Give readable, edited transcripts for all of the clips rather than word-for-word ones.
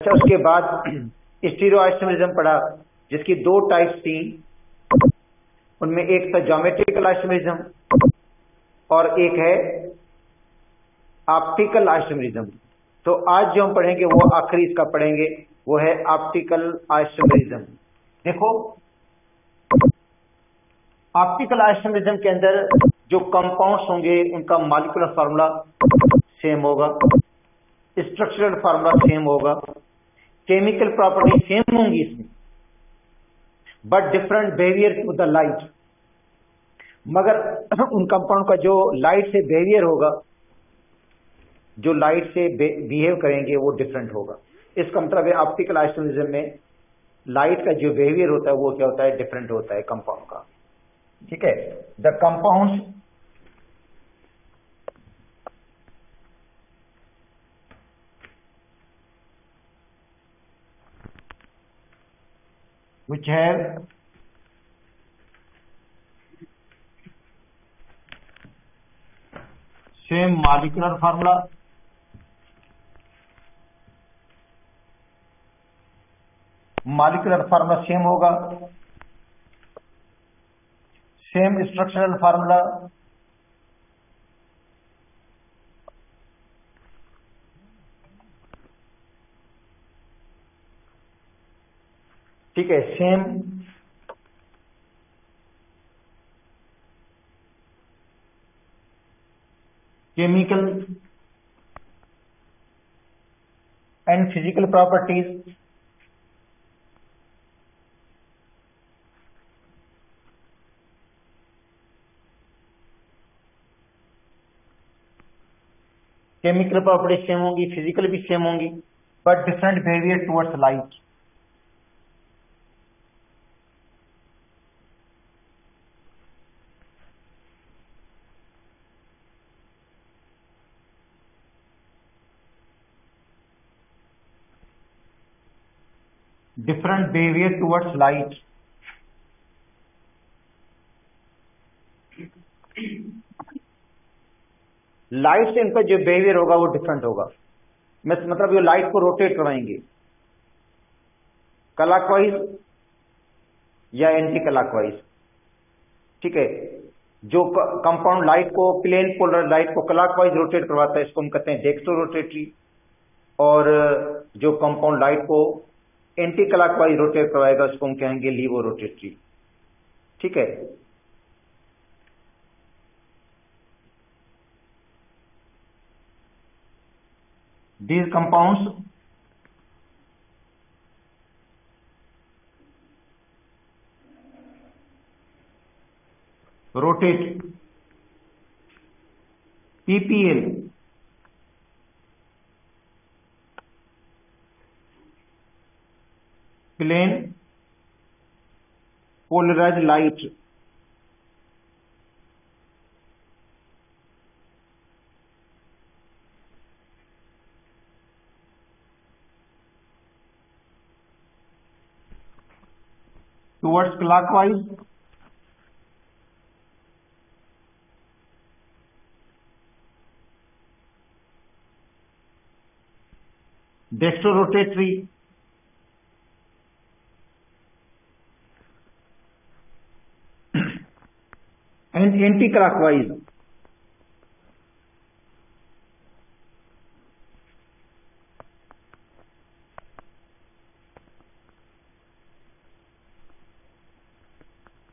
अच्छा, उसके बाद स्टीरियो आइसोमरिज्म पढ़ा, जिसकी दो टाइप्स थी। उनमें एक था ज्योमेट्रिकल आइसोमरिज्म और एक है ऑप्टिकल आइसोमरिज्म। तो आज जो हम पढ़ेंगे वो आखिरी इसका पढ़ेंगे, वो है ऑप्टिकल आइसोमरिज्म। देखो, ऑप्टिकल आइसोमरिज्म के अंदर जो कंपाउंड्स होंगे उनका मॉलिक्यूलर फार्मूला सेम होगा, स्ट्रक्चरल फार्मूला सेम होगा, केमिकल प्रॉपर्टी सेम होंगी इसमें, but different behaviour to the light. मगर उन कंपाउंड का जो लाइट से बिहेवियर होगा, जो लाइट से बिहेव करेंगे वो डिफरेंट होगा। इसका मतलब है ऑप्टिकल आइसोमरिज्म में लाइट का जो बिहेवियर होता है वो क्या होता है, डिफरेंट होता है कंपाउंड का। ठीक है, the compounds which have same molecular formula, molecular formula same होगा, सेम स्ट्रक्चरल फार्मूला, ठीक है, same chemical and physical properties, chemical property same होंगी, फिजिकल भी सेम होंगी, but different behaviour towards light. Different behaviour towards light. Light से इनका जो behaviour होगा वो डिफरेंट होगा। मतलब ये लाइट को रोटेट करवाएंगे क्लॉकवाइज या एंटी क्लॉकवाइज। ठीक है, जो कंपाउंड लाइट को, प्लेन पोलर लाइट को क्लॉकवाइज रोटेट करवाता है इसको हम कहते हैं डेक्स्ट्रो रोटेटरी, और जो कंपाउंड लाइट को एंटी क्लॉकवाइज रोटेट करवाएगा उसको हम कहेंगे लीवो रोटेटरी। ठीक है, these compounds rotate PPL plane polarized light towards clockwise dextrorotatory and anti-clockwise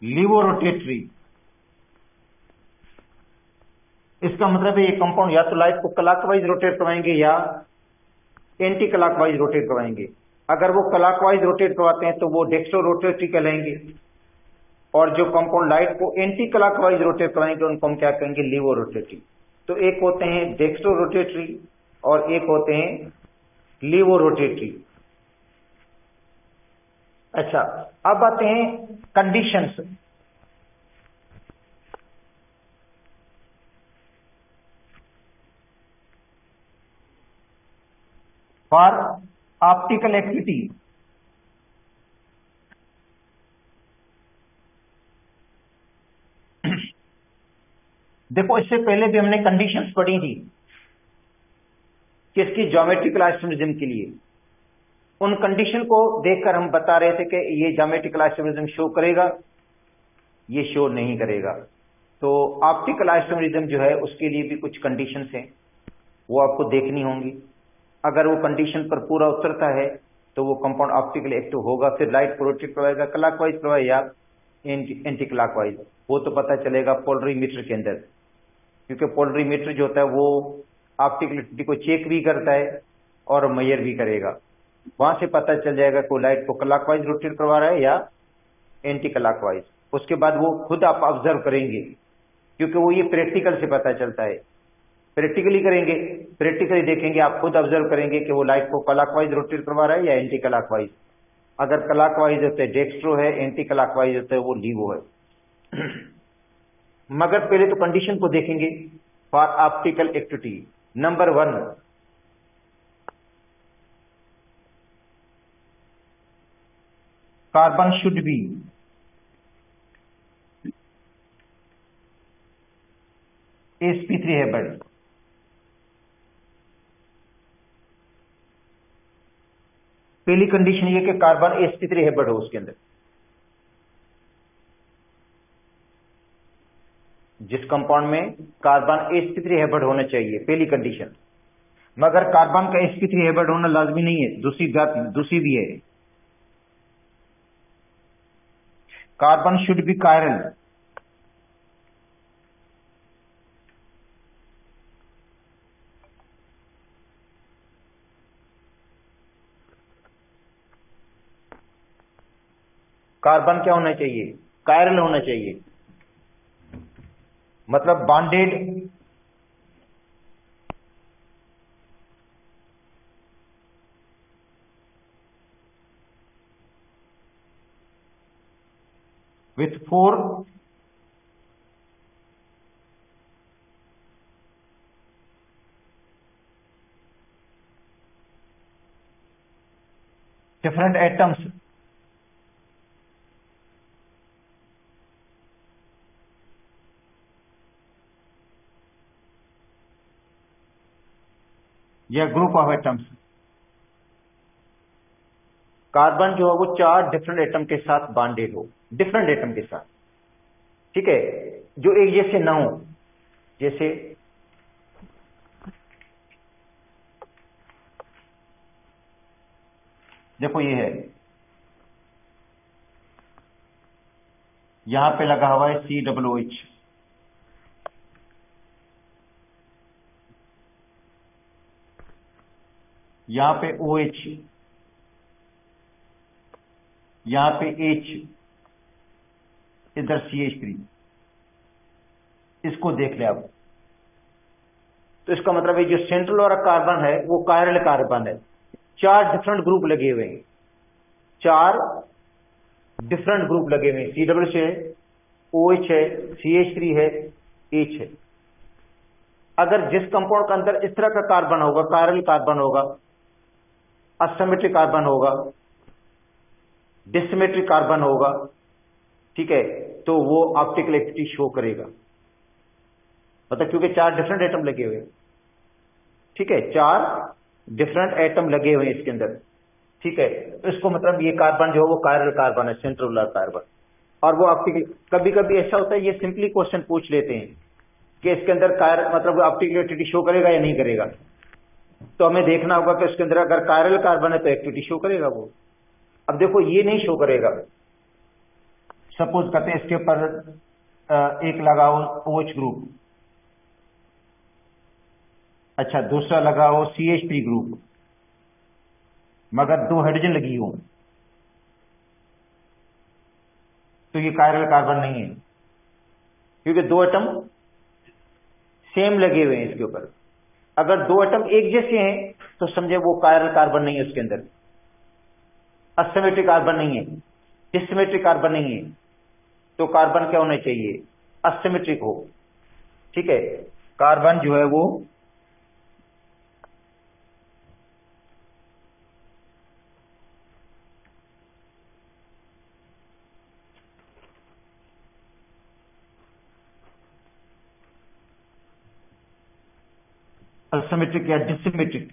levorotatory। इसका मतलब है ये कंपाउंड या तो लाइट को क्लॉकवाइज रोटेट करवाएंगे या एंटी क्लॉकवाइज रोटेट करवाएंगे। अगर वो क्लॉकवाइज रोटेट करवाते हैं तो वो डेक्स्ट्रो रोटेटरी कहलाएंगे, और जो कंपाउंड लाइट को एंटी क्लॉकवाइज रोटेट करवाएंगे उनको हम क्या कहेंगे, लीवो रोटेटरी। तो एक होते हैं डेक्स्ट्रो रोटेटरी और एक होते हैं लीवो रोटेटरी। अच्छा, अब आते हैं कंडीशंस। फॉर ऑप्टिकल एक्टिविटी, देखो इससे पहले भी हमने कंडीशंस पढ़ी थी किसकी, ज्योमेट्रिकल आइसोमरिज्म के लिए। उन कंडीशन को देखकर हम बता रहे थे कि ये ज्योमेट्रिकल आइसोमेरिज्म शो करेगा, ये शो नहीं करेगा। तो ऑप्टिकल आइसोमेरिज्म जो है उसके लिए भी कुछ कंडीशंस हैं, वो आपको देखनी होंगी। अगर वो कंडीशन पर पूरा उतरता है तो वो कंपाउंड ऑप्टिकली एक्टिव होगा। फिर लाइट प्रोजेक्ट करवाएगा, क्लॉकवाइज प्रवाह या एंटी क्लॉकवाइज, वो तो पता चलेगा पोलरीमीटर के अंदर, क्योंकि पोलरीमीटर जो होता है वो ऑप्टिकल एक्टिविटी को चेक भी करता है और मेजर भी करेगा। वहां से पता चल जाएगा कि लाइट को क्लॉकवाइज रोटेट करवा रहा है या एंटी क्लॉकवाइज। उसके बाद वो खुद आप ऑब्जर्व करेंगे, क्योंकि वो ये प्रैक्टिकल से पता चलता है। प्रैक्टिकली करेंगे, प्रैक्टिकली देखेंगे, आप खुद ऑब्जर्व करेंगे कि वो लाइट को क्लॉकवाइज रोटेट करवा रहा है या एंटी क्लॉकवाइज। अगर क्लॉकवाइज होता है डेक्स्ट्रो है, एंटी क्लॉकवाइज होता है वो लीवो है। मगर पहले तो कंडीशन को देखेंगे for optical activity. Number 1, carbon should B sp3 habit. पहली कंडीशन ये कि कार्बन sp3 हैबिट हो उसके अंदर। जिस कंपाउंड में कार्बन sp3 हैबिट होना चाहिए, पहली कंडीशन। मगर कार्बन का sp3 हैबिट होना लाजमी नहीं है, दूसरी भी है। Carbon should B chiral. Carbon क्या होना चाहिए? कायरल होना चाहिए, मतलब बॉन्डेड with 4 different atoms या ग्रुप ऑफ एटम्स। कार्बन जो है वो 4 डिफरेंट एटम के साथ बॉन्डेड हो, डिफरेंट एटम के साथ, ठीक है, जो एक जैसे ना हो। जैसे देखो ये है, यहां पे लगा हुआ है COOH, यहां पे OH, यहां पे H, इधर CH3। इसको देख ले आप, तो इसका मतलब है जो सेंट्रल वाला कार्बन है वो कायरल कार्बन है। 4 डिफरेंट ग्रुप लगे हुए हैं, 4 डिफरेंट ग्रुप लगे हुए हैं। COOH है, OH है, CH3 है, H है। अगर जिस कंपाउंड के अंदर इस तरह का कार्बन होगा, कायरल कार्बन होगा, असिमेट्रिक कार्बन होगा, डिसिमेट्रिक कार्बन होगा, ठीक है, तो वो ऑप्टिकल एक्टिविटी शो करेगा। मतलब क्योंकि 4 डिफरेंट एटम लगे हुए हैं, ठीक है, 4 डिफरेंट एटम लगे हुए हैं इसके अंदर, ठीक है। इसको मतलब ये कार्बन जो है वो कायरल कार्बन है, सेंट्रल कार्बन। और वो ऑप्टिकल, कभी कभी ऐसा होता है ये सिंपली क्वेश्चन पूछ लेते हैं कि इसके अंदर मतलब ऑप्टिकल एक्टिविटी शो करेगा या नहीं करेगा। तो हमें देखना होगा कि उसके अंदर अगर कायरल कार्बन है तो एक्टिविटी शो करेगा वो। अब देखो ये नहीं शो करेगा, सपोज करते हैं इसके ऊपर एक लगाओ OH ग्रुप, अच्छा दूसरा लगाओ CH3 ग्रुप, मगर 2 हाइड्रोजन लगी हो, तो ये कायरल कार्बन नहीं है, क्योंकि 2 एटम सेम लगे हुए हैं इसके ऊपर। अगर 2 एटम एक जैसे हैं तो समझे वो कायरल कार्बन नहीं है, उसके अंदर असिमेट्रिक कार्बन नहीं है, डिसिमेट्रिक कार्बन नहीं है। तो कार्बन क्या होना चाहिए? असिमेट्रिक हो, ठीक है। कार्बन जो है वो असिमेट्रिक या डिसिमेट्रिक,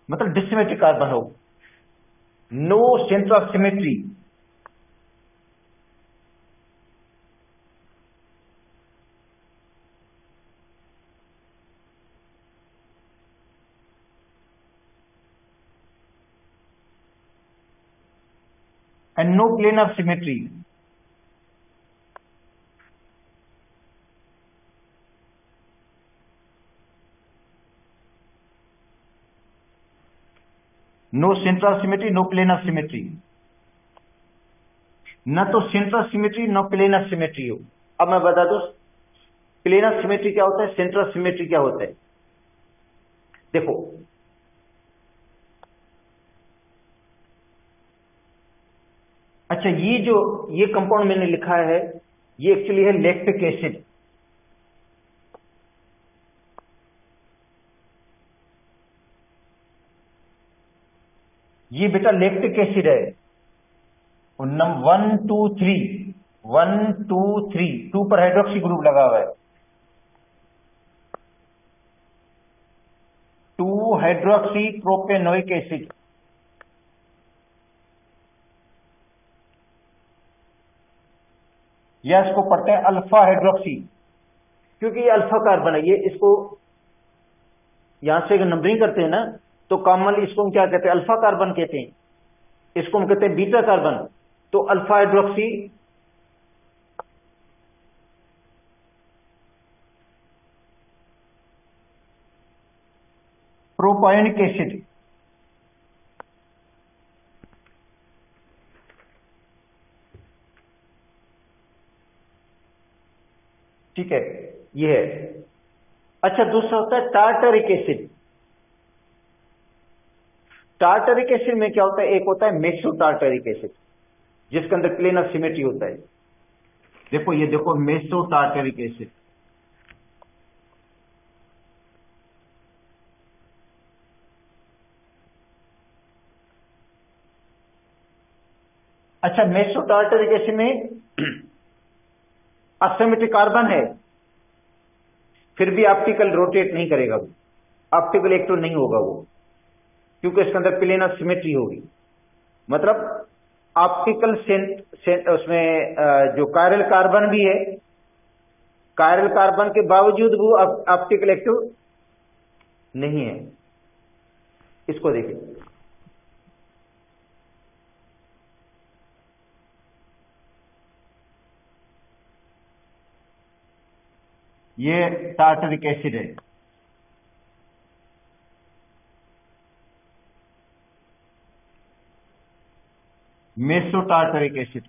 मतलब डिसिमेट्रिक कार्बन हो, no centre of symmetry, and no plane of symmetry. No centre of symmetry, no plane of symmetry, न तो सेंटर ऑफ सिमेट्री न प्लेन ऑफ सिमेट्री हो। अब मैं बता दूं प्लेन ऑफ सिमेट्री क्या होता है, सेंटर ऑफ सिमेट्री क्या होता है। देखो अच्छा, ये कंपाउंड मैंने लिखा है, ये एक्चुअली है लैक्टिक एसिड। ये बेटा लैक्टिक एसिड है, 1 2 3, 1 2 3, 2 पर हाइड्रोक्सी ग्रुप लगा हुआ है, 2 हाइड्रोक्सी प्रोपेनोइक एसिड। या इसको पढ़ते हैं अल्फा हाइड्रोक्सी, क्योंकि ये अल्फा कार्बन है। ये इसको यहां से नंबरिंग करते हैं ना, तो कॉमनली इसको हम क्या कहते हैं, अल्फा कार्बन कहते हैं, इसको हम कहते हैं बीटा कार्बन। तो अल्फा हाइड्रोक्सी प्रोपायोनिक एसिड, ठीक है, ये है। अच्छा, दूसरा होता है टार्टरिक एसिड। टार्टरिक एसिड में क्या होता है, एक होता है मेसो टार्टरिक एसिड, जिसके अंदर प्लेन ऑफ सिमेट्री होता है। देखो ये देखो मेसो टार्टरिक एसिड, अच्छा मेसो टार्टरिक एसिड में असिमेट्रिक कार्बन है, फिर भी ऑप्टिकल रोटेट नहीं करेगा वो, ऑप्टिकल एक्टिव नहीं होगा वो, क्योंकि इसके अंदर प्लेन ऑफ सिमेट्री होगी। मतलब ऑप्टिकल उसमें जो कायरल कार्बन भी है, कायरल कार्बन के बावजूद वो ऑप्टिकल एक्टिव नहीं है। इसको देखिए, ये टार्टरिक एसिड है, मेसो टार्टरिक एसिड।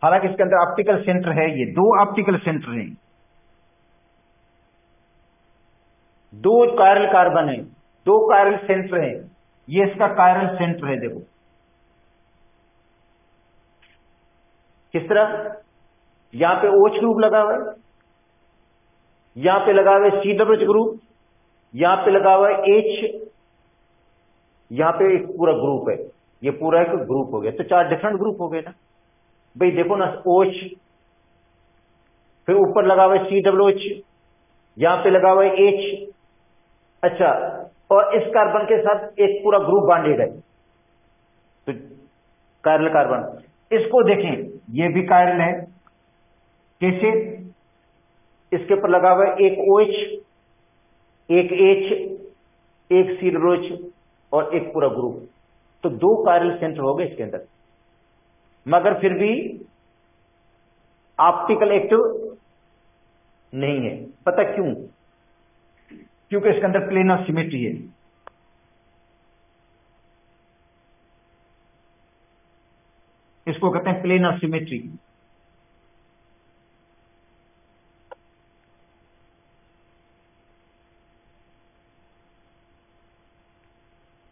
हालांकि इसके अंदर ऑप्टिकल सेंटर है, ये 2 ऑप्टिकल सेंटर हैं, 2 कायरल कार्बन है, 2 कायरल सेंटर है। ये इसका कायरल सेंटर है, देखो किस तरह, यहां पे OH ग्रुप लगा हुआ है, यहां पे लगा हुआ है COH ग्रुप, यहां पे लगा हुआ है H, यहां पे एक पूरा ग्रुप है, ये पूरा एक ग्रुप हो गया। तो 4 डिफरेंट ग्रुप हो गए ना भाई। देखो ना OH, फिर ऊपर लगा हुआ है COH, यहां पे लगा हुआ है H। अच्छा, और इस कार्बन के साथ एक पूरा ग्रुप बॉन्डेड है, तो कायरल कार्बन। इसको देखें, ये भी कायरल है, कैसे, इसके ऊपर लगा हुआ है एक OH, एक H, एक COH और एक पूरा ग्रुप, तो 2 कायरल सेंटर हो गए इसके अंदर, मगर फिर भी ऑप्टिकल एक्टिव नहीं है। पता क्यों, क्योंकि इसके अंदर प्लेन ऑफ सिमेट्री है। इसको कहते हैं plane of symmetry.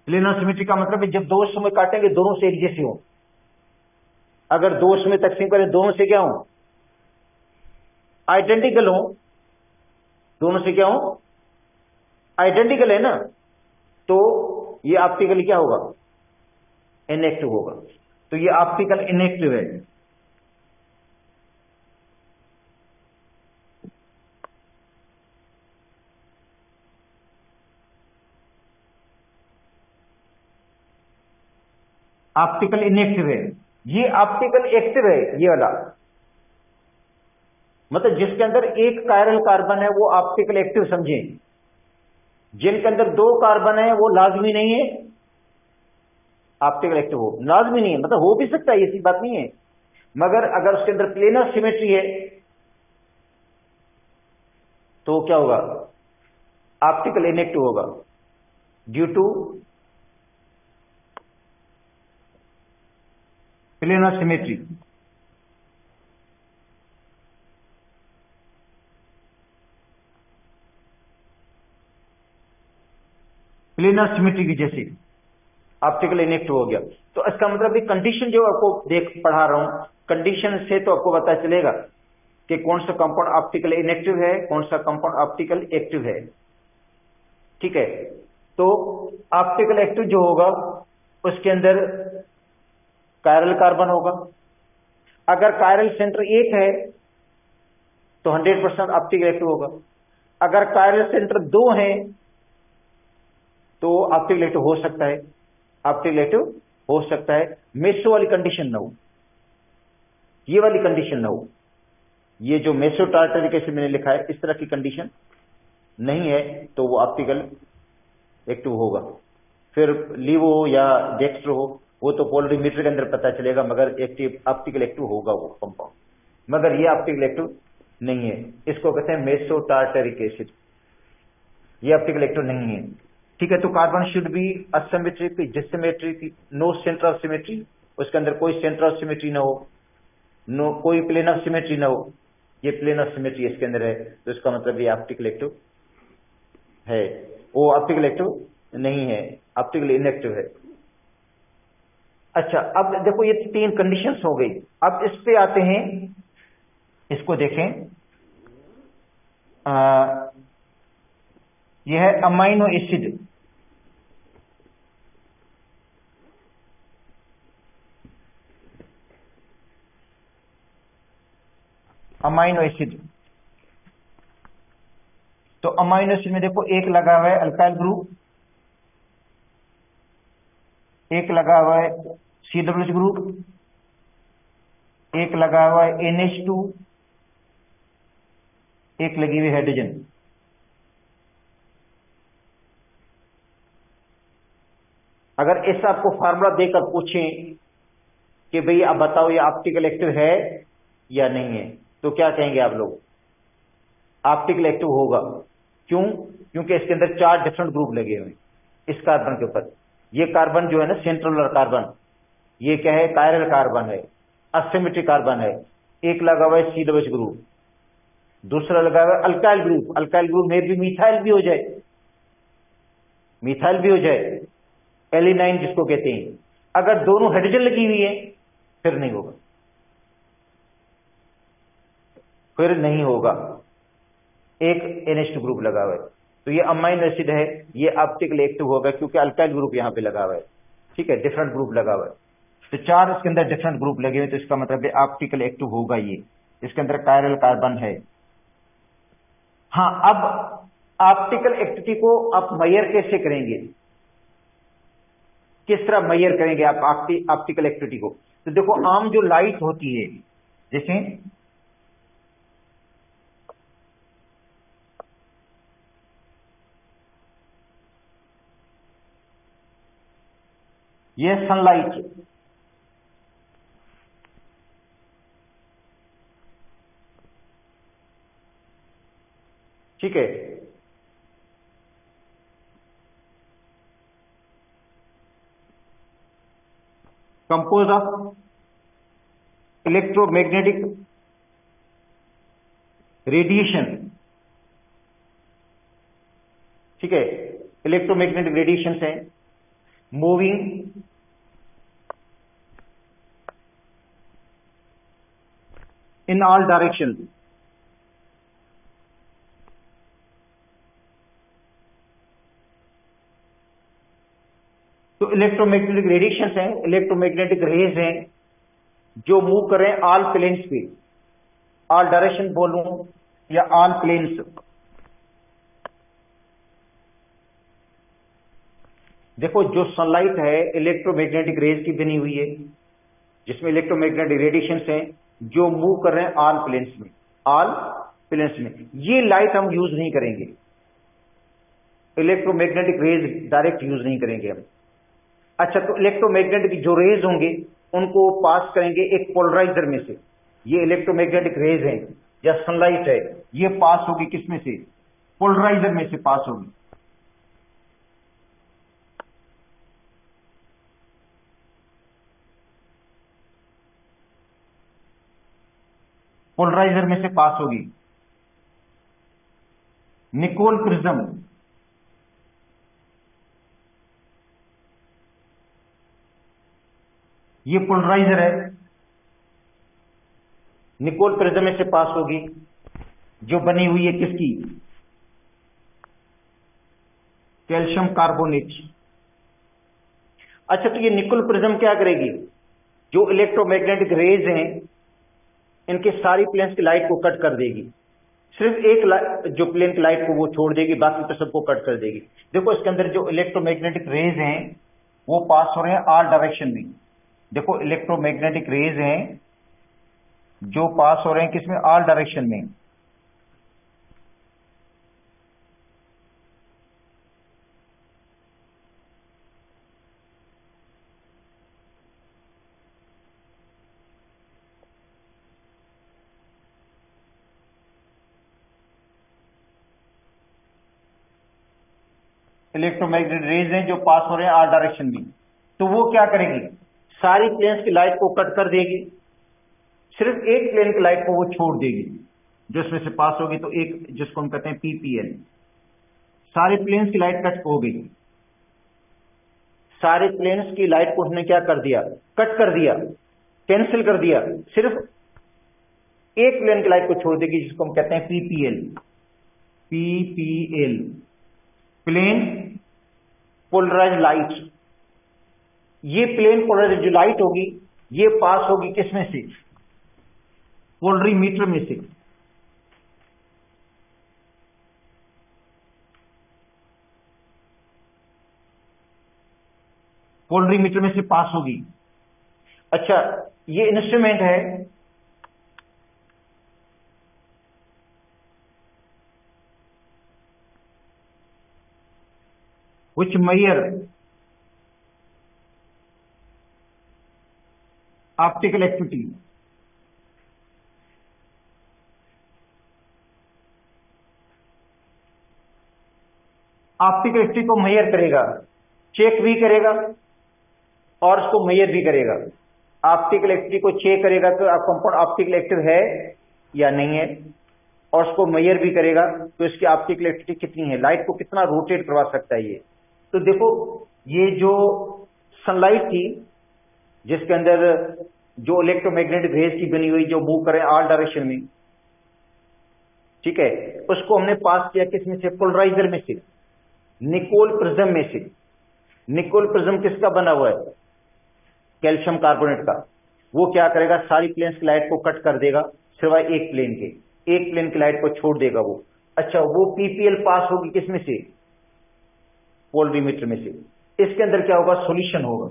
Plane of symmetry का मतलब है जब 2 हिस्सों में काटेंगे दोनों से एक जैसे हो। अगर 2 हिस्सों में तकसीम करें दोनों से क्या हो, आइडेंटिकल हो, दोनों से क्या हो, आइडेंटिकल है ना, तो ये ऑप्टिकली क्या होगा, इनएक्टिव होगा। तो ये ऑप्टिकल इनएक्टिव है। ऑप्टिकल इनएक्टिव है, ये ऑप्टिकल एक्टिव है, ये वाला मतलब जिसके अंदर एक कायरल कार्बन है वो ऑप्टिकल एक्टिव समझें, जिनके अंदर दो कार्बन है वो लाजमी नहीं है ऑप्टिकल एक्टिव हो, लाजमी नहीं है, मतलब हो भी सकता है, ऐसी बात नहीं है, मगर अगर उसके अंदर प्लेनर सिमेट्री है तो क्या होगा, ऑप्टिकल इनएक्टिव होगा due to planar symmetry. Planar symmetry की जैसे ऑप्टिकल इनएक्टिव हो गया। तो इसका मतलब ये कंडीशन जो आपको देख पढ़ा रहा हूं, कंडीशन से तो आपको पता चलेगा कि कौन सा कंपाउंड ऑप्टिकल इनएक्टिव है, कौन सा कंपाउंड ऑप्टिकल एक्टिव है। ठीक है, तो ऑप्टिकल एक्टिव जो होगा उसके अंदर कायरल कार्बन होगा, अगर कायरल सेंटर एक है तो 100% ऑप्टिकल एक्टिव होगा, अगर कायरल सेंटर दो है तो ऑप्टिकल एक्टिव हो सकता है, ऑप्टिकल एक्टिव हो सकता है, मेसो वाली कंडीशन ना हो, ये वाली कंडीशन ना हो, ये जो मेसो टार्टरिक एसिड मैंने लिखा है इस तरह की कंडीशन नहीं है तो वो ऑप्टिकल एक्टिव होगा। फिर लीवो या डेक्स्ट्रो हो वो तो पोलरीमीटर के अंदर पता चलेगा, मगर एक्टिव ऑप्टिकल एक्टिव होगा वो कंपाउंड, मगर ये ऑप्टिकल एक्टिव नहीं है, इसको कहते हैं मेसो टार्टरिक एसिड, ये ऑप्टिकल एक्टिव नहीं है। ठीक है, तो carbon should be asymmetric, dissymmetric, no centre of symmetry, उसके अंदर कोई सेंटर ऑफ सिमेट्री ना हो, नो कोई प्लेन ऑफ सिमेट्री ना हो, ये प्लेन ऑफ सिमेट्री इसके अंदर है, तो इसका मतलब ये ऑप्टिकल एक्टिव है, वो ऑप्टिकल एक्टिव नहीं है, ऑप्टिकल इनएक्टिव है। अच्छा, अब देखो ये तीन कंडीशंस हो गई, अब इस पे आते हैं, इसको देखें, यह है अमाइनो एसिड, अमाइनो एसिड, तो अमाइनो एसिड में देखो एक लगा हुआ है अल्काइल ग्रुप, एक लगा हुआ है CH ग्रुप, एक लगा हुआ है NH2, एक लगी हुई हाइड्रोजन। अगर ऐसा आपको फार्मूला देकर पूछें कि भाई आप बताओ ये ऑप्टिकल एक्टिव है या नहीं है, तो क्या कहेंगे आप लोग, ऑप्टिकल एक्टिव होगा। क्यों? क्योंकि इसके अंदर 4 डिफरेंट ग्रुप लगे हुए हैं इस कार्बन के ऊपर, ये कार्बन जो है ना सेंट्रल कार्बन, ये क्या है, कायरल कार्बन है, असिमेट्रिक कार्बन है, एक लगा हुआ है CH ग्रुप, दूसरा लगा हुआ है अल्काइल ग्रुप, अल्काइल ग्रुप में भी मिथाइल भी हो जाए, मिथाइल भी हो जाए, एलिनाइन जिसको कहते हैं, अगर दोनों हाइड्रोजन लगी हुई है फिर नहीं होगा, फिर नहीं होगा, एक NH2 ग्रुप लगा हुआ है, तो ये अमाइनो एसिड है, ये ऑप्टिकल एक्टिव होगा क्योंकि अल्काइल ग्रुप यहां पे लगा हुआ है। ठीक है, डिफरेंट ग्रुप लगा हुआ है, तो 4 इसके अंदर डिफरेंट ग्रुप लगे हुए, तो इसका मतलब है ऑप्टिकल एक्टिव होगा ये, इसके अंदर कायरल कार्बन है। हाँ, अब ऑप्टिकल एक्टिविटी को आप मेजर कैसे करेंगे, किस तरह मेजर करेंगे आप ऑप्टिकल एक्टिविटी को, तो देखो आम जो लाइट होती है, जैसे ये सनलाइट, ठीक है, कंपोज ऑफ इलेक्ट्रोमैग्नेटिक रेडिएशन, ठीक है, इलेक्ट्रोमैग्नेटिक रेडिएशन है मूविंग इन ऑल डायरेक्शन, तो इलेक्ट्रोमैग्नेटिक रेडिएशन हैं, इलेक्ट्रोमैग्नेटिक रेज हैं जो मूव कर रहे हैं ऑल प्लेन्स पे, ऑल डायरेक्शन बोलूं या ऑल प्लेन्स, देखो जो सनलाइट है इलेक्ट्रोमैग्नेटिक रेज की बनी हुई है, जिसमें इलेक्ट्रोमैग्नेटिक रेडिएशंस हैं जो मूव कर रहे हैं ऑल प्लेन्स में, ऑल प्लेन्स में। ये लाइट हम यूज नहीं करेंगे, इलेक्ट्रोमैग्नेटिक रेज डायरेक्ट यूज नहीं करेंगे हम। अच्छा, तो इलेक्ट्रोमैग्नेटिक जो रेज होंगे उनको पास करेंगे एक पोलराइजर में से। ये इलेक्ट्रोमैग्नेटिक रेज हैं या सनलाइट है, ये पास होगी किस में से? पोलराइजर में से पास होगी। पोलराइजर में से पास होगी। निकोल प्रिज्म, ये पोलराइजर है, निकोल प्रिज्म में से पास होगी, जो बनी हुई है किसकी? Calcium carbonate. अच्छा, तो ये निकोल प्रिज्म क्या करेगी? जो इलेक्ट्रोमैग्नेटिक रेज हैं इनके सारी प्लेन्स की लाइट को कट कर देगी, सिर्फ एक जो प्लेन की लाइट को वो छोड़ देगी, बाकी तो सबको कट कर देगी। देखो इसके अंदर जो इलेक्ट्रोमैग्नेटिक रेज हैं वो पास हो रहे हैं ऑल डायरेक्शन में। देखो इलेक्ट्रोमैग्नेटिक रेज हैं जो पास हो रहे हैं किसमें? ऑल डायरेक्शन में। इलेक्ट्रोमैग्नेटिक रेज हैं जो पास हो रहे हैं ऑल डायरेक्शन में, तो वो क्या करेगी? सारी प्लेन्स की लाइट को कट कर देगी, सिर्फ एक प्लेन की लाइट को वो छोड़ देगी जो इसमें से पास होगी। तो एक जिसको हम कहते हैं पीपीएल, सारे प्लेन्स की लाइट कट हो गई, सारे प्लेन्स की लाइट को उसने क्या कर दिया? कट कर दिया, कैंसिल कर दिया, सिर्फ एक प्लेन की लाइट को छोड़ देगी जिसको हम कहते हैं PPL. PPL plane polarise light. ये प्लेन पोलराइज जो लाइट होगी ये पास होगी किसमें से? पोलरीमीटर में से। पोलरीमीटर में से पास होगी। अच्छा, ये इंस्ट्रूमेंट है which measure optical activity। Optical activity को मेजर करेगा, चेक भी करेगा और उसको मेजर भी करेगा। ऑप्टिकल एक्टिविटी को चेक करेगा कि कंपाउंड ऑप्टिकल एक्टिव है या नहीं है, और उसको मेजर भी करेगा तो इसकी ऑप्टिकल एक्टिविटी कितनी है, लाइट को कितना रोटेट करवा सकता है ये। तो देखो ये जो सनलाइट थी जिसके अंदर जो इलेक्ट्रोमैग्नेटिक रेज की बनी हुई जो मूव करे ऑल डायरेक्शन में, ठीक है, उसको हमने पास किया किसमें से? पोलराइजर में से, निकोल प्रिज्म में से। निकोल प्रिज्म किसका बना हुआ है? कैल्शियम कार्बोनेट का। वो क्या करेगा? सारी प्लेन्स की लाइट को कट कर देगा सिवाय एक प्लेन के, एक प्लेन की लाइट को छोड़ देगा वो। अच्छा, वो पीपीएल पास होगी किसमें से? पोलरीमीटर में से। इसके अंदर क्या होगा? सॉल्यूशन होगा।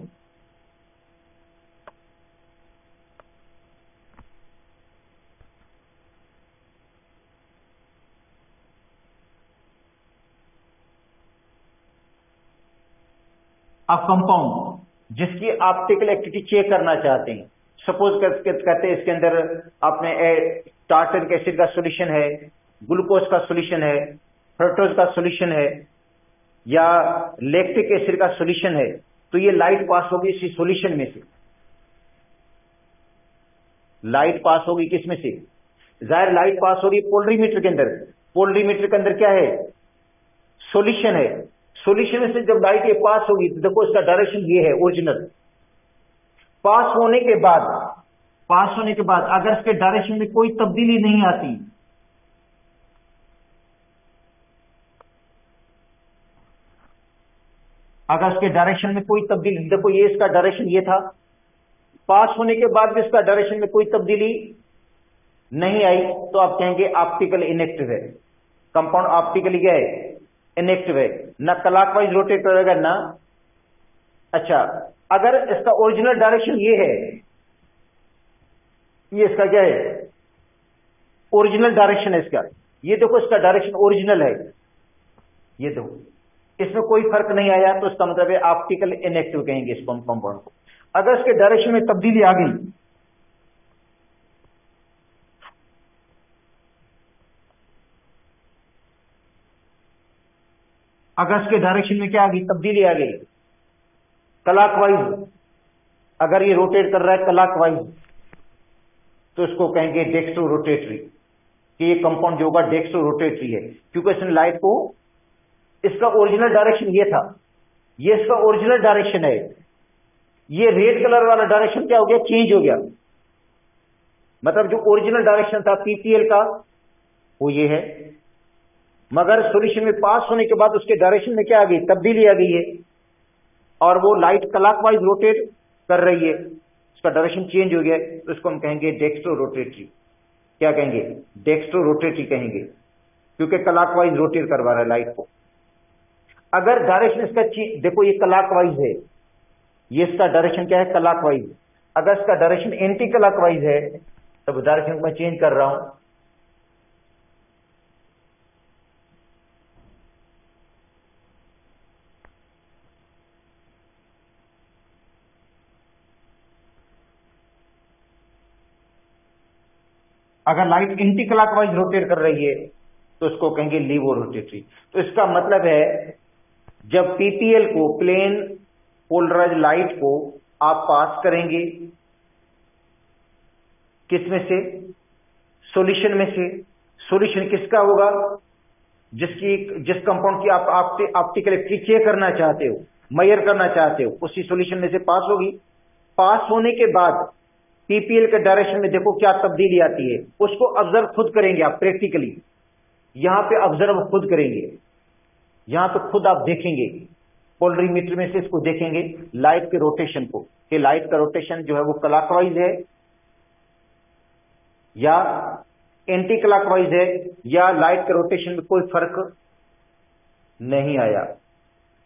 अब कंपाउंड जिसकी ऑप्टिकल एक्टिविटी चेक करना चाहते हैं, सपोज कहते हैं इसके अंदर आपने टार्टरिक एसिड का सॉल्यूशन है, ग्लूकोज का सॉल्यूशन है, फ्रक्टोज का सॉल्यूशन है, या लैक्टिक एसिड का सॉल्यूशन है, तो ये लाइट पास होगी इसी सॉल्यूशन में से। लाइट पास होगी किस में से? जाहिर लाइट पास होगी पोलरीमीटर के अंदर। पोलरीमीटर के अंदर क्या है? सॉल्यूशन है। सॉल्यूशन में से जब लाइट ये पास होगी तो देखो इसका डायरेक्शन ये है ओरिजिनल। पास होने के बाद अगर इसके डायरेक्शन में कोई तब्दीली नहीं आती, अगर इसके डायरेक्शन में कोई तब्दीली, देखो ये इसका डायरेक्शन ये था, पास होने के बाद भी इसका डायरेक्शन में कोई तब्दीली नहीं आई, तो आप कहेंगे ऑप्टिकल इनएक्टिव है। कंपाउंड ऑप्टिकली क्या है? इनएक्टिव है, ना क्लॉकवाइज रोटेट करेगा ना अच्छा, अगर इसका ओरिजिनल डायरेक्शन ये है, ये इसका क्या है, ओरिजिनल डायरेक्शन है इसका, ये देखो इसका डायरेक्शन ओरिजिनल है, ये देखो इसमें कोई फर्क नहीं आया, तो इसका मतलब है ऑप्टिकल इनएक्टिव कहेंगे इस कंपाउंड को। अगर इसके डायरेक्शन में तब्दीली आ गई, अगर इसके डायरेक्शन में क्या आ गई, तब्दीली आ गई क्लॉकवाइज, अगर ये रोटेट कर रहा है क्लॉकवाइज, तो इसको कहेंगे डेक्स्ट्रो रोटेटरी, कि ये कंपाउंड जो होगा डेक्स्ट्रो रोटेटरी है, क्योंकि इसने लाइट को, इसका ओरिजिनल डायरेक्शन ये था, ये इसका ओरिजिनल डायरेक्शन है, ये रेड कलर वाला डायरेक्शन क्या हो गया, चेंज हो गया, मतलब जो ओरिजिनल डायरेक्शन था पीपीएल का वो ये है, मगर सॉल्यूशन में पास होने के बाद उसके डायरेक्शन में क्या आ गई, तब्दीली आ गई है, और वो लाइट क्लॉकवाइज रोटेट कर रही है, उसका डायरेक्शन चेंज हो गया, तो इसको हम कहेंगे डेक्स्ट्रो रोटेटरी। क्या कहेंगे, डेक्स्ट्रो रोटेटरी कहेंगे, क्योंकि क्लॉकवाइज रोटेट करवा रहा है लाइट को। अगर डायरेक्शन इसका देखो ये क्लॉकवाइज है, ये इसका डायरेक्शन क्या है, क्लॉकवाइज, अगर इसका डायरेक्शन एंटी क्लॉकवाइज है, तब डायरेक्शन मैं चेंज कर रहा हूं, अगर लाइट एंटी क्लॉकवाइज रोटेट कर रही है तो इसको कहेंगे लीवो रोटेटरी। तो इसका मतलब है जब पीपीएल को, प्लेन पोलराइज लाइट को आप पास करेंगे किसमें से, सॉल्यूशन में से, सॉल्यूशन किसका होगा, जिस कंपाउंड की आप ऑप्टिकल एक्टिविटी चेक करना चाहते हो, मेजर करना चाहते हो, उसी सॉल्यूशन में से पास होगी। पास होने के बाद पीपीएल के डायरेक्शन में देखो क्या तब्दीली आती है, उसको ऑब्जर्व खुद करेंगे आप प्रैक्टिकली, यहां पे ऑब्जर्व खुद करेंगे, यहां पे खुद आप देखेंगे, पोलरीमीटर में से इसको देखेंगे लाइट के रोटेशन को, कि लाइट का रोटेशन जो है वो क्लॉकवाइज है या एंटी क्लॉकवाइज है, या लाइट के रोटेशन में कोई फर्क नहीं आया।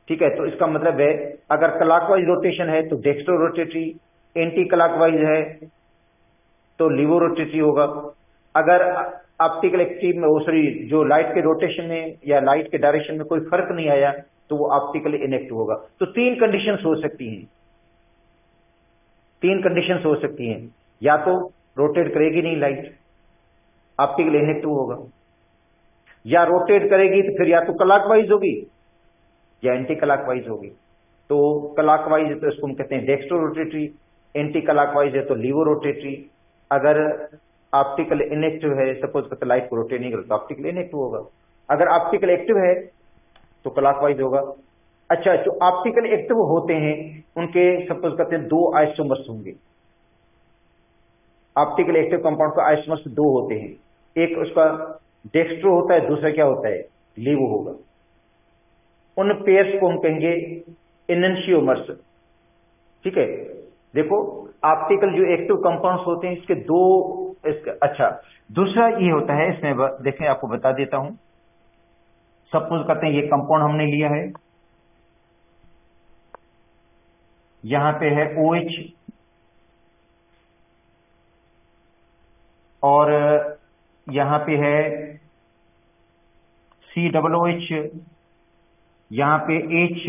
ठीक है, तो इसका मतलब है अगर क्लॉकवाइज रोटेशन है तो डेक्स्ट्रो रोटेटरी, एंटी क्लॉकवाइज है तो लीवो रोटेटरी होगा। अगर ऑप्टिकल एक्टिव में, सॉरी, जो लाइट के रोटेशन में या लाइट के डायरेक्शन में कोई फर्क नहीं आया तो वो ऑप्टिकली इनएक्टिव होगा। तो तीन कंडीशंस हो सकती हैं, तीन कंडीशंस हो सकती हैं, या तो रोटेट करेगी नहीं लाइट, ऑप्टिकली इनएक्टिव होगा, या रोटेट करेगी तो फिर या तो क्लॉकवाइज होगी या एंटी क्लॉकवाइज होगी। तो क्लॉकवाइज है तो इसको हम कहते हैं डेक्स्ट्रो रोटेटरी, एंटी क्लॉकवाइज है तो लीवो रोटेटरी। अगर ऑप्टिकल इनएक्टिव है, सपोज करते लाइट को रोटेट नहीं करता तो ऑप्टिकल इनएक्टिव होगा, अगर ऑप्टिकल एक्टिव है तो क्लॉकवाइज होगा। अच्छा, जो ऑप्टिकल एक्टिव होते हैं उनके सपोज करते हैं दो आइसोमर्स होंगे, ऑप्टिकल एक्टिव कंपाउंड का आइसोमर्स दो होते हैं, एक उसका डेक्स्ट्रो होता है, दूसरा क्या होता है, लीवो होगा। उन पेयर्स को हम कहेंगे इनएंशियोमर्स। ठीक है, देखो ऑप्टिकल जो एक्टिव कंपाउंड्स होते हैं इसके दो, अच्छा दूसरा ये होता है, इसमें देखें आपको बता देता हूं, सपोज करते हैं ये कंपाउंड हमने लिया है, यहां पे है OH और यहां पे है COOH, यहां पे H,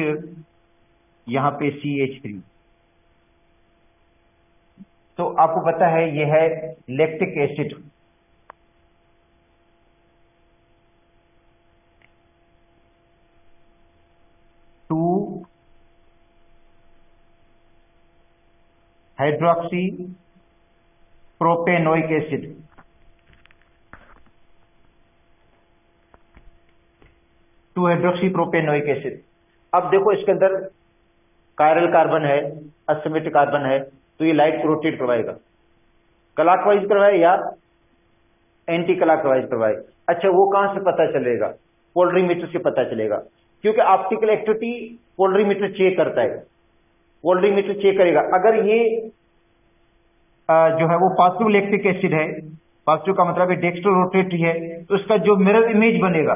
यहां पे CH3। तो आपको पता है यह है lactic acid, two hydroxy propanoic acid, two hydroxy propanoic acid. अब देखो इसके अंदर कायरल कार्बन है, एसिमेट्रिक कार्बन है, तो ये लाइट को रोटेट करवाएगा, क्लॉकवाइज करवाए या एंटी क्लॉकवाइज करवाए। अच्छा, वो कहां से पता चलेगा, पोलरीमीटर से पता चलेगा, क्योंकि ऑप्टिकल एक्टिविटी पोलरीमीटर चेक करता है, पोलरीमीटर चेक करेगा। अगर ये जो है वो पॉजिटिव लैक्टिक एसिड है, पॉजिटिव का मतलब है डेक्स्ट्रो रोटेटरी है, तो इसका जो मिरर इमेज बनेगा,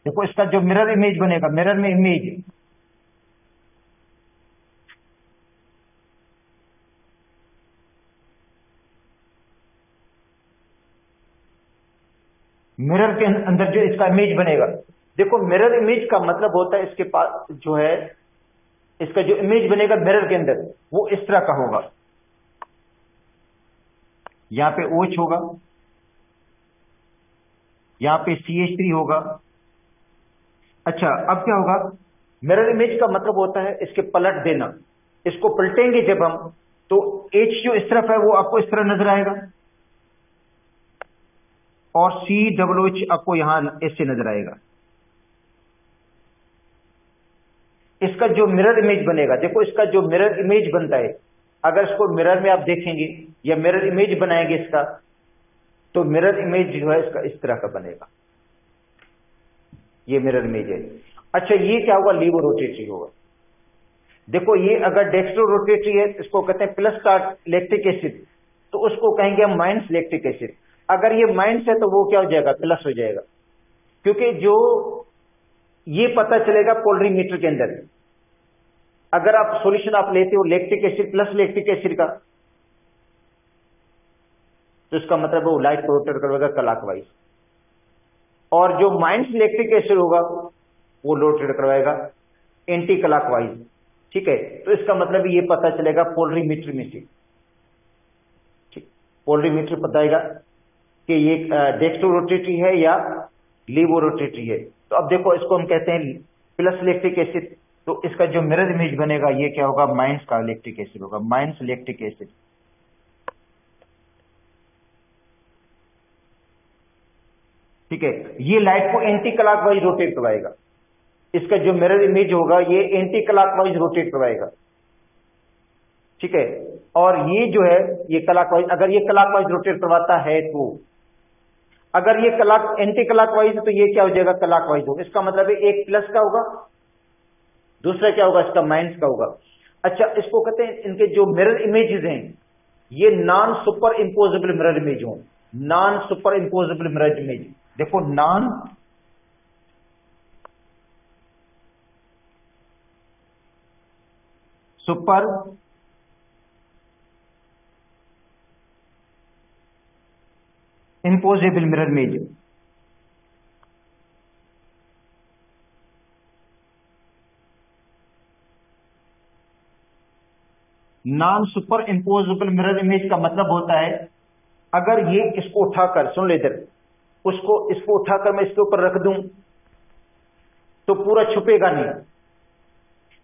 देखो इसका जो मिरर इमेज बनेगा, मिरर में इमेज, मिरर के अंदर जो इसका इमेज बनेगा, देखो मिरर इमेज का मतलब होता है इसके पास जो है, इसका जो इमेज बनेगा मिरर के अंदर वो इस तरह का होगा। यहां पे OH होगा, यहां पे CH3 होगा। अच्छा अब क्या होगा, मिरर इमेज का मतलब होता है इसके पलट देना, इसको पलटेंगे जब हम तो H जो इस तरफ है वो आपको इस तरह नजर आएगा और COOH आपको यहां ऐसे नजर आएगा। इसका जो मिरर इमेज बनेगा, देखो इसका जो मिरर इमेज बनता है, अगर इसको मिरर में आप देखेंगे या मिरर इमेज बनाएंगे इसका, तो मिरर इमेज जो है इसका इस तरह का बनेगा, ये मिरर इमेज है। अच्छा ये क्या होगा, लीवो रोटेटरी होगा। देखो ये अगर डेक्स्ट्रो रोटेटरी है, इसको कहते हैं प्लस का लैक्टिक एसिड, तो उसको कहेंगे हम माइनस लैक्टिक एसिड। अगर ये माइनस है तो वो क्या हो जाएगा, प्लस हो जाएगा, क्योंकि जो ये पता चलेगा पोलरीमीटर के अंदर। अगर आप सॉल्यूशन आप लेते हो lactic acid plus lactic acid का, तो इसका मतलब वो लाइट को रोटेट करवाएगा क्लॉकवाइज, और जो माइनस लैक्टिक एसिड होगा वो रोटेट करवाएगा एंटी क्लॉकवाइज। ठीक है, तो इसका मतलब ये पता चलेगा पोलरीमीटर में से, ठीक, पोलरीमीटर बताएगा कि ये डेक्स्ट्रो रोटेटरी है या लीवो रोटेटरी है। तो अब देखो इसको हम कहते हैं प्लस लैक्टिक एसिड, तो इसका जो मिरर इमेज बनेगा ये क्या होगा, माइनस का लैक्टिक एसिड होगा, माइनस लैक्टिक एसिड। ठीक है, ये लाइट को एंटी क्लॉकवाइज रोटेट करवाएगा, इसका जो मिरर इमेज होगा ये एंटी क्लॉकवाइज रोटेट करवाएगा। ठीक है, और ये जो है ये क्लॉकवाइज, अगर ये क्लॉकवाइज रोटेट करवाता है तो, अगर ये एंटी क्लॉकवाइज तो ये क्या हो जाएगा, क्लॉकवाइज होगा। इसका मतलब है एक प्लस का होगा, दूसरा क्या होगा, इसका माइनस का होगा। अच्छा इसको कहते हैं इनके जो मिरर इमेजेस हैं ये non super imposable mirror image हो, non super imposable mirror image. देखो non super imposable mirror image, non super imposable mirror image का मतलब होता है अगर ये इसको उठाकर, सुन ले इधर, उसको इसको उठाकर मैं इसके ऊपर रख दूं तो पूरा छुपेगा नहीं।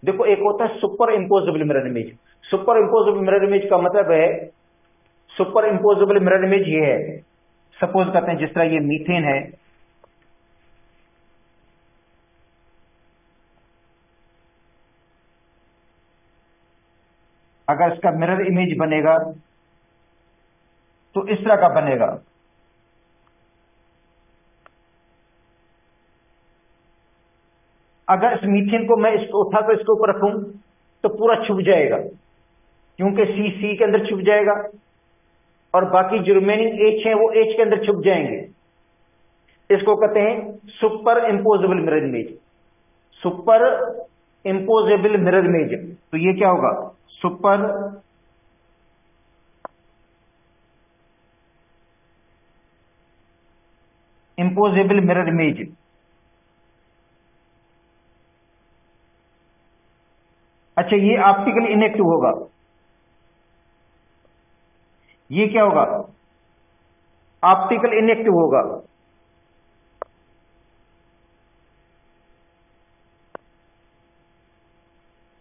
देखो एक होता है super imposable mirror image, super imposable mirror image का मतलब है, सुपर इंपोजेबल मिरर इमेज ये है, सपोज करते हैं जिस तरह ये मीथेन है, अगर इसका मिरर इमेज बनेगा तो इस तरह का बनेगा। अगर इस मीथेन को मैं इसको उठाकर इसके ऊपर रखूं तो पूरा छुप जाएगा, क्योंकि सी के अंदर छुप जाएगा और बाकी जो रिमेनिंग एच है वो एच के अंदर छुप जाएंगे। इसको कहते हैं super imposable mirror image, super imposable mirror image. तो ये क्या होगा, सुपर इंपोजेबल मिरर इमेज। अच्छा ये ऑप्टिकली इनएक्टिव होगा, ये क्या होगा, ऑप्टिकल इनएक्टिव होगा।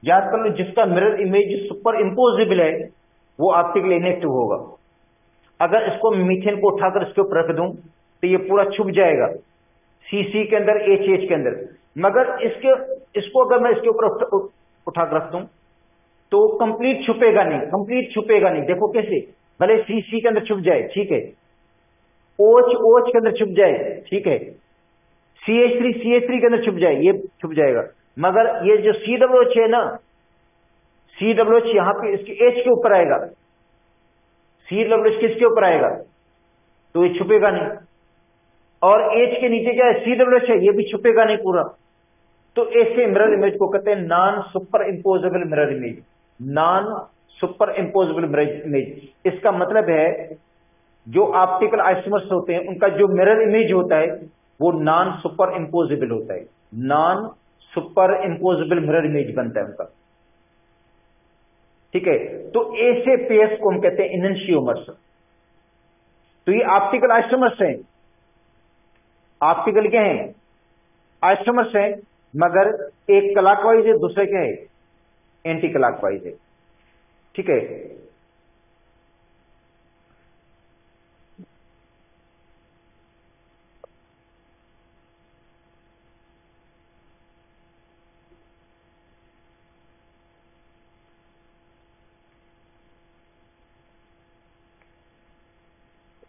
याद कर लो जिसका मिरर इमेज सुपर इंपोजेबल है वो ऑप्टिकल इनएक्टिव होगा। अगर इसको मीथेन को उठाकर इसके ऊपर रख दूं तो ये पूरा छुप जाएगा सी के अंदर, एच के अंदर। मगर इसको अगर मैं इसके ऊपर उठाकर रख दूं तो कंप्लीट छुपेगा नहीं, कंप्लीट छुपेगा नहीं। देखो कैसे, भले सी के अंदर छुप जाए, ठीक है, OH के अंदर छुप जाए, ठीक है, CH3 के अंदर छुप जाए, ये छुप जाएगा। मगर ये जो COOH है ना, COOH यहां पे इसके H के ऊपर आएगा, COOH किसके ऊपर आएगा, तो ये छुपेगा नहीं। और एच के नीचे क्या है, CWH है, ये भी छुपेगा नहीं पूरा। तो ऐसे मिरर इमेज को कहते हैं non super imposable mirror image. Non super imposable mirror image, इसका मतलब है जो ऑप्टिकल आइसोमर्स होते हैं उनका जो मिरर इमेज होता है वो नॉन सुपर इम्पोजेबल होता है। Non super imposable mirror image बनता है उनका, ठीक है। तो ऐसे पेयर्स को हम कहते हैं इनैंशियोमर्स। तो ये ऑप्टिकल आइसोमर्स हैं, ऑप्टिकल क्या है, आइसोमर्स हैं, मगर एक क्लॉकवाइज है, दूसरे क्या है, एंटी क्लॉकवाइज है, ठीक है।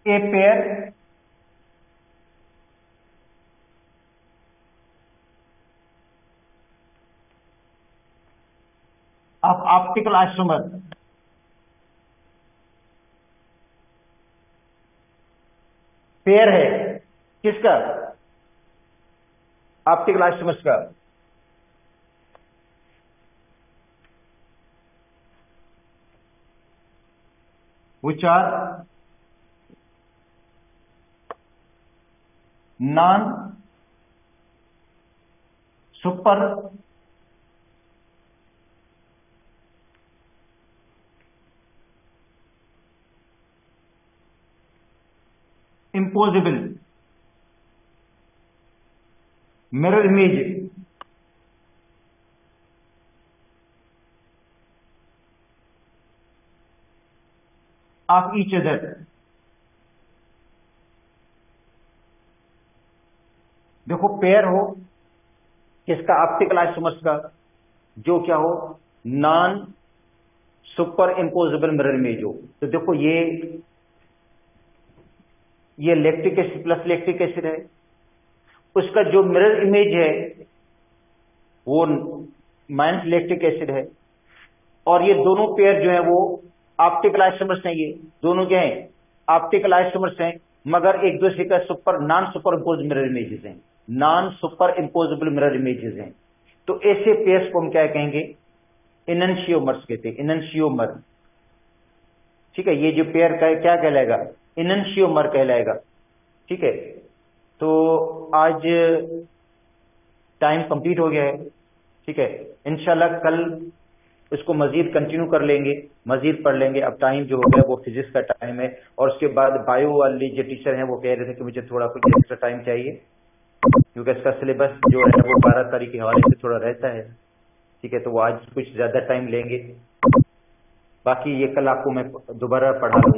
A pair of optical isomer pair है किसका, ऑप्टिकल आइसोमर्स का। which are non super imposable mirror image of each other। देखो पेयर हो किसका, ऑप्टिकल आइसोमर्स का, जो क्या हो, non super imposable mirror image हो। तो देखो ये lactic acid plus lactic acid है, उसका जो मिरर इमेज है वो माइनस लैक्टिक एसिड है, और ये दोनों पेयर जो है वो ऑप्टिकल आइसोमर्स हैं। ये दोनों क्या हैं, ऑप्टिकल आइसोमर्स हैं, मगर एक दूसरे का non super impose mirror images हैं, non super imposable mirror images हैं। तो ऐसे पेयर्स को हम क्या कहेंगे, इनैंशियोमर्स कहते हैं, इनैंशियोमर, ठीक है। ये जो पेयर का क्या कहलाएगा, इनैंशियोमर कहलाएगा, ठीक है। तो आज टाइम कंप्लीट हो गया है, ठीक है। इंशाल्लाह कल इसको मजीद कंटिन्यू कर लेंगे, मजीद पढ़ लेंगे। अब टाइम जो हो गया वो फिजिक्स का टाइम है, और उसके बाद बायो वाली जो टीचर हैं वो कह रहे थे कि मुझे थोड़ा कुछ एक्स्ट्रा टाइम चाहिए, क्योंकि इसका सिलेबस जो है वो 12 तारीख के हवाले से थोड़ा रहता है, ठीक है। तो वो आज कुछ ज्यादा टाइम लेंगे, बाकी ये कल आपको मैं दोबारा पढ़ा दूंगा।